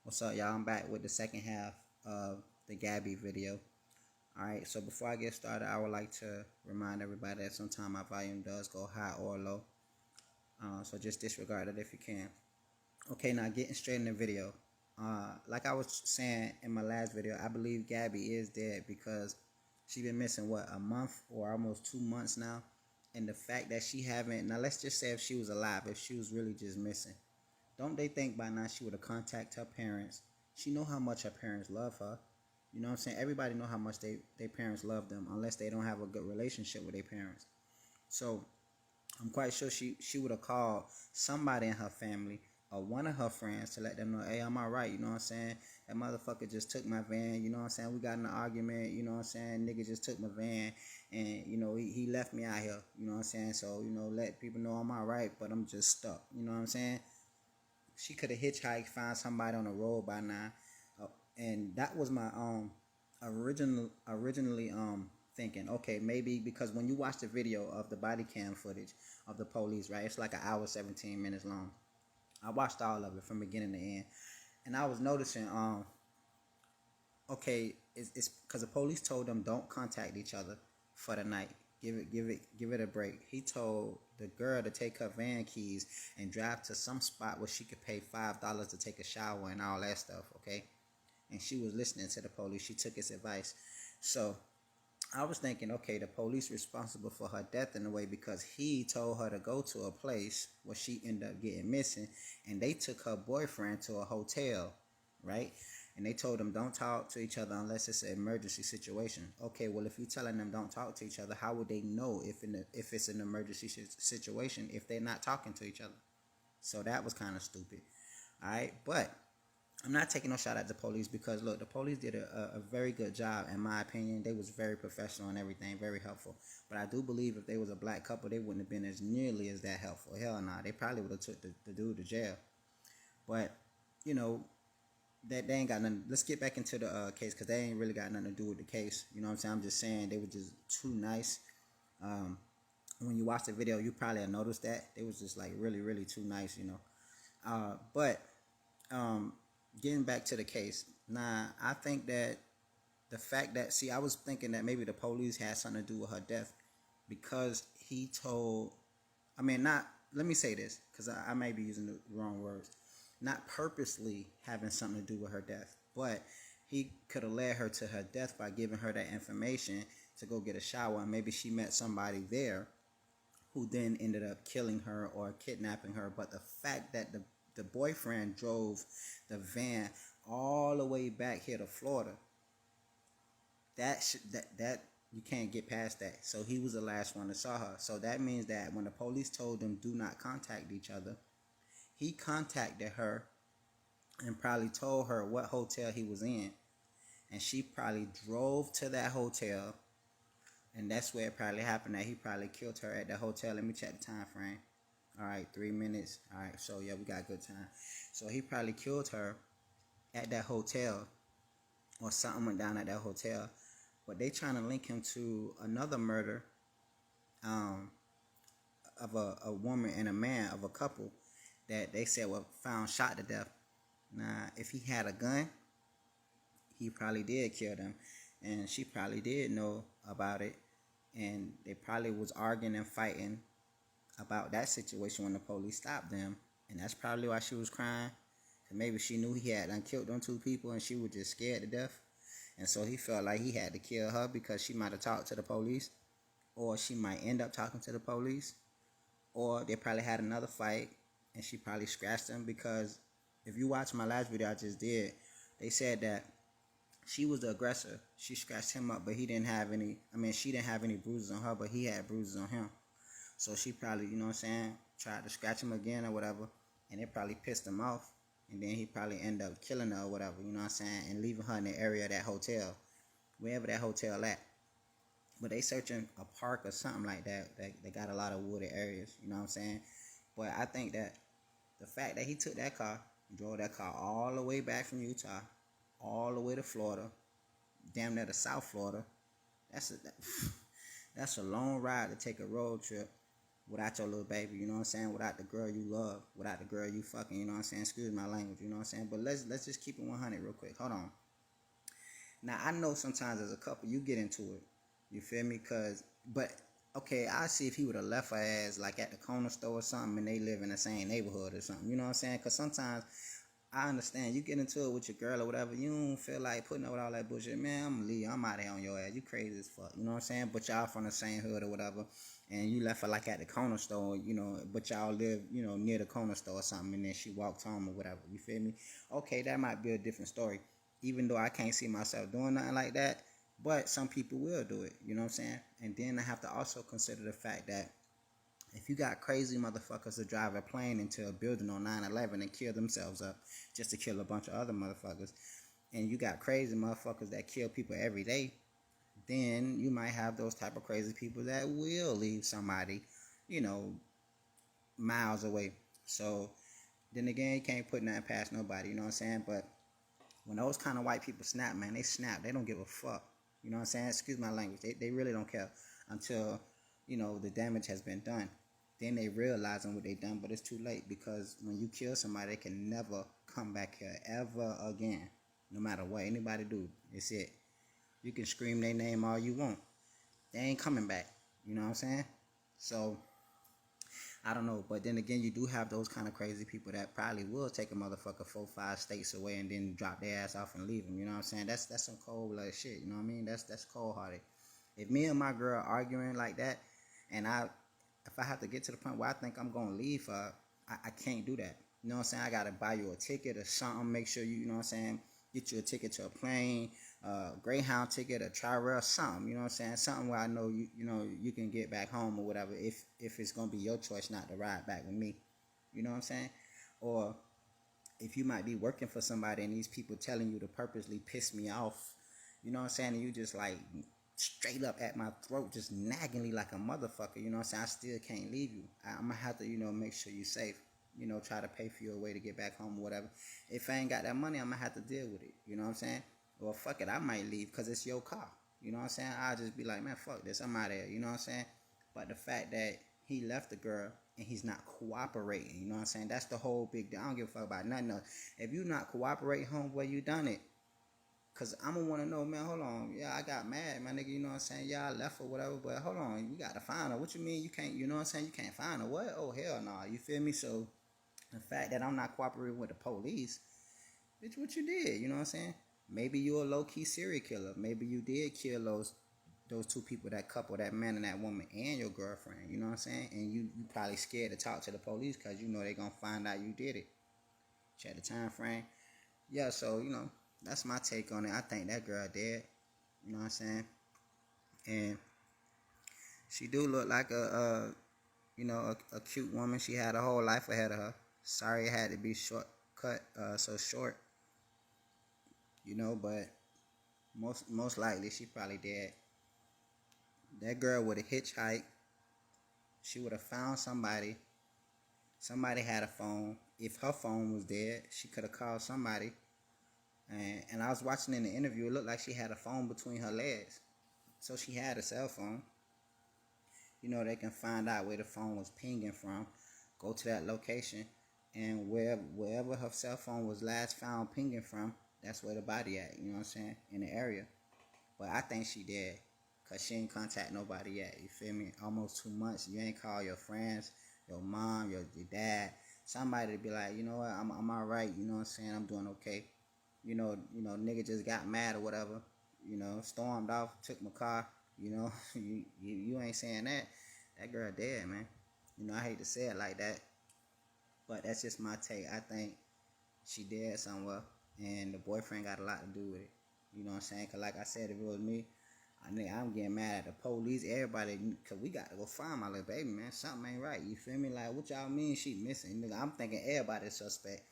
What's up, y'all? I'm back with the second half of the Gabby video. Alright, so before I get started, I would like to remind everybody that sometimes my volume does go high or low. So just disregard it if you can. Okay, now getting straight in the video. Like I was saying in my last video, I believe Gabby is dead because she's been missing, a month or almost 2 months now. And the fact that she haven't, now let's just say if she was alive, if she was really just missing. Don't they think by now she would have contacted her parents? She know how much her parents love her. You know what I'm saying? Everybody know how much their parents love them unless they don't have a good relationship with their parents. So I'm quite sure she would have called somebody in her family or one of her friends to let them know, hey, I'm all right. You know what I'm saying? That motherfucker just took my van. You know what I'm saying? We got in an argument. You know what I'm saying? Nigga just took my van and, he left me out here. You know what I'm saying? So, let people know I'm all right, but I'm just stuck. You know what I'm saying? She could have hitchhiked, found somebody on the road by now, and that was my originally thinking. Okay, maybe because when you watch the video of the body cam footage of the police, right? It's like an hour 17 minutes long. I watched all of it from beginning to end, and I was noticing okay, it's because the police told them don't contact each other for the night. Give it a break. He told the girl to take her van keys and drive to some spot where she could pay $5 to take a shower and all that stuff. Okay, and she was listening to the police. She took his advice. So I was thinking, okay, the police responsible for her death in a way because he told her to go to a place where she ended up getting missing, and they took her boyfriend to a hotel, right? And they told them don't talk to each other unless it's an emergency situation. Okay, well, if you're telling them don't talk to each other, how would they know if it's an emergency situation if they're not talking to each other? So that was kind of stupid. All right, but I'm not taking no shot at the police because look, the police did a very good job in my opinion. They was very professional and everything, very helpful. But I do believe if they was a black couple, they wouldn't have been as nearly as that helpful. Hell nah, they probably would have took the dude to jail. But you know, that they ain't got nothing. Let's get back into the case because they ain't really got nothing to do with the case. You know what I'm saying? I'm just saying they were just too nice. When you watch the video, you probably have noticed that they was just like really, really too nice. But getting back to the case, now I think that the fact that I was thinking that maybe the police had something to do with her death because he told. I mean, not. Let me say this because I may be using the wrong words. Not purposely having something to do with her death, but he could have led her to her death by giving her that information to go get a shower, and maybe she met somebody there who then ended up killing her or kidnapping her. But the fact that the boyfriend drove the van all the way back here to Florida, that you can't get past that. So he was the last one that saw her. So that means that when the police told them do not contact each other, he contacted her and probably told her what hotel he was in, and she probably drove to that hotel, and that's where it probably happened. That he probably killed her at the hotel. Let me check the time frame. All right, 3 minutes. All right, so yeah, we got good time. So he probably killed her at that hotel, or something went down at that hotel. But they trying to link him to another murder of a woman and a man, of a couple that they said were found shot to death. Now, if he had a gun, he probably did kill them, and she probably did know about it, and they probably was arguing and fighting about that situation when the police stopped them, and that's probably why she was crying. And maybe she knew he had killed them two people, and she was just scared to death, and so he felt like he had to kill her because she might have talked to the police, or she might end up talking to the police, or they probably had another fight, and she probably scratched him because if you watch my last video I just did, they said that she was the aggressor. She scratched him up, but he didn't have any. I mean, she didn't have any bruises on her, but he had bruises on him. So she probably, you know what I'm saying, tried to scratch him again or whatever, and it probably pissed him off. And then he probably ended up killing her or whatever, you know what I'm saying, and leaving her in the area of that hotel, wherever that hotel at. But they searching a park or something like that. They got a lot of wooded areas, you know what I'm saying. But I think that the fact that he took that car, drove that car all the way back from Utah, all the way to Florida, damn near to South Florida, that's a long ride to take a road trip. without your little baby, you know what I'm saying? Without the girl you love, without the girl you fucking, you know what I'm saying? Excuse my language, you know what I'm saying? But let's just keep it 100 real quick. Hold on. Now I know sometimes as a couple you get into it. You feel me? But okay, I see if he would have left her ass like at the corner store or something, and they live in the same neighborhood or something. You know what I'm saying? Cause sometimes I understand you get into it with your girl or whatever. You don't feel like putting up with all that bullshit, man. I'm gonna leave. I'm out here on your ass. You crazy as fuck. You know what I'm saying? But y'all from the same hood or whatever, and you left her like at the corner store, you know. But y'all live, you know, near the corner store or something, and then she walked home or whatever. You feel me? Okay, that might be a different story. Even though I can't see myself doing nothing like that, but some people will do it. You know what I'm saying? And then I have to also consider the fact that if you got crazy motherfuckers that drive a plane into a building on 9/11 and kill themselves up just to kill a bunch of other motherfuckers, and you got crazy motherfuckers that kill people every day, then you might have those type of crazy people that will leave somebody, you know, miles away. So then again, you can't put nothing past nobody, you know what I'm saying? But when those kind of white people snap, man, they snap. They don't give a fuck. You know what I'm saying? Excuse my language. They really don't care until, you know, the damage has been done. Then they realizing what they done, but it's too late because when you kill somebody, they can never come back here ever again. No matter what anybody do, it's it. You can scream their name all you want. They ain't coming back. You know what I'm saying? So I don't know, but then again, you do have those kind of crazy people that probably will take a motherfucker 4-5 states away and then drop their ass off and leave them. You know what I'm saying? That's some cold blooded shit. You know what I mean? That's cold hearted. If me and my girl arguing like that, and if I have to get to the point where I think I'm gonna leave her, I can't do that. You know what I'm saying? I gotta buy you a ticket or something. Make sure you know what I'm saying. Get you a ticket to a plane, Greyhound ticket, a Tri-Rail, something. You know what I'm saying? Something where I know you can get back home or whatever. If it's gonna be your choice not to ride back with me, you know what I'm saying? Or if you might be working for somebody and these people telling you to purposely piss me off, you know what I'm saying? And you just like straight up at my throat, just naggingly like a motherfucker. You know what I'm saying? I still can't leave you. I'm gonna have to, make sure you're safe. Try to pay for your way to get back home or whatever. If I ain't got that money, I'm gonna have to deal with it. You know what I'm saying? Well, fuck it, I might leave because it's your car. You know what I'm saying? I'll just be like, man, fuck this, I'm out of here. You know what I'm saying? But the fact that he left the girl and he's not cooperating, you know what I'm saying? That's the whole big deal. I don't give a fuck about nothing else. If you not cooperating, homeboy, you done it. Cause I'm gonna wanna know, man, hold on. Yeah, I got mad, my nigga, you know what I'm saying? Yeah, I left or whatever, but hold on, you gotta find her. What you mean you can't, you know what I'm saying? You can't find her. What? Oh, hell no. Nah. You feel me? So the fact that I'm not cooperating with the police, bitch, what you did, you know what I'm saying? Maybe you a low-key serial killer. Maybe you did kill those two people, that couple, that man and that woman, and your girlfriend, you know what I'm saying? And you probably scared to talk to the police because you know they gonna find out you did it. Check the time frame. Yeah, so, that's my take on it. I think that girl dead, you know what I'm saying? And she do look like a cute woman. She had a whole life ahead of her. Sorry it had to be so short, but most likely she probably dead. That girl would have hitchhiked. She would have found somebody. Somebody had a phone. If her phone was dead, she could have called somebody. And I was watching in the interview, it looked like she had a phone between her legs. So she had a cell phone. They can find out where the phone was pinging from, go to that location, and wherever her cell phone was last found pinging from, that's where the body at, you know what I'm saying, in the area. But I think she dead, because she ain't contact nobody yet, you feel me? Almost 2 months, you ain't call your friends, your mom, your dad, somebody to be like, you know what, I'm all right, you know what I'm saying, I'm doing okay. Nigga just got mad or whatever, stormed off, took my car, you ain't saying that. That girl dead, man. I hate to say it like that, but that's just my take. I think she dead somewhere, and the boyfriend got a lot to do with it. You know what I'm saying? Because like I said, if it was me, I'm getting mad at the police, everybody, because we got to go find my little baby, man. Something ain't right. You feel me? Like, what y'all mean she missing? Nigga, I'm thinking everybody's suspect.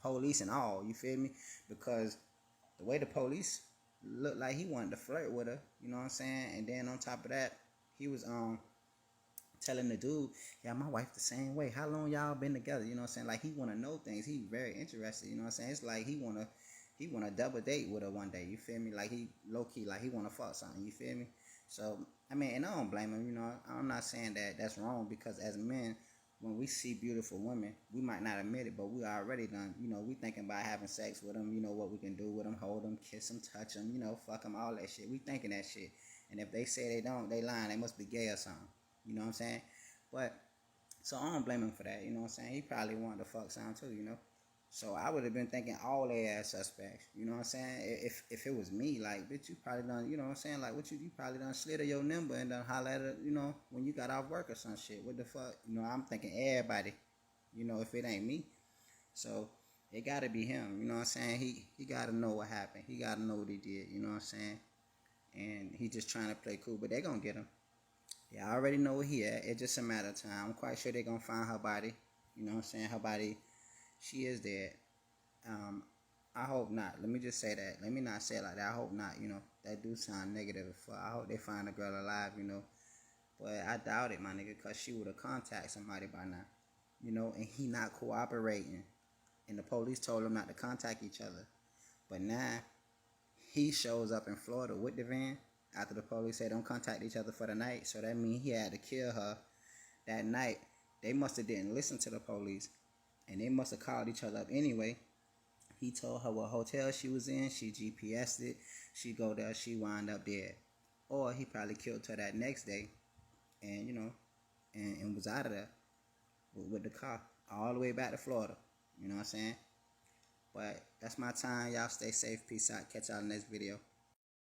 Police and all, you feel me? Because the way the police looked like he wanted to flirt with her, you know what I'm saying? And then on top of that, he was telling the dude, yeah, my wife the same way. How long y'all been together? You know what I'm saying? Like, he want to know things. He very interested, you know what I'm saying? It's like he want to double date with her one day, you feel me? Like, he low-key, like he want to fuck something, you feel me? So, I mean, and I don't blame him, you know. I'm not saying that that's wrong, because as men, when we see beautiful women, we might not admit it, but we already done, you know, we thinking about having sex with them, you know, what we can do with them, hold them, kiss them, touch them, you know, fuck them, all that shit. We thinking that shit. And if they say they don't, they lying, they must be gay or something. You know what I'm saying? But, so I don't blame him for that, you know what I'm saying? He probably wanted to fuck some too, you know? So I would have been thinking all they ass suspects. You know what I'm saying? If it was me, like, bitch, you probably done, you know what I'm saying? Like, what you probably done slid your number and done holler at her, you know, when you got off work or some shit. What the fuck? You know, I'm thinking everybody, you know, if it ain't me. So it gotta be him. You know what I'm saying? He gotta know what happened. He gotta know what he did. You know what I'm saying? And he just trying to play cool, but they gonna get him. Yeah, I already know where he at. It's just a matter of time. I'm quite sure they gonna find her body. You know what I'm saying? Her body, she is dead. Um, I hope not. Let me just say that. Let me not say it like that. I hope not. You know, that do sound negative. I hope they find the girl alive. You know, but I doubt it, my nigga, cause she would have contacted somebody by now. You know, and he not cooperating, and the police told him not to contact each other. But now he shows up in Florida with the van after the police said don't contact each other for the night. So that means he had to kill her that night. They must have didn't listen to the police, and they must have called each other up anyway. He told her what hotel she was in. She GPS'd it. She go there. She wound up dead. Or he probably killed her that next day, and you know, and was out of there with the car all the way back to Florida. You know what I'm saying? But that's my time. Y'all stay safe. Peace out. Catch y'all in the next video.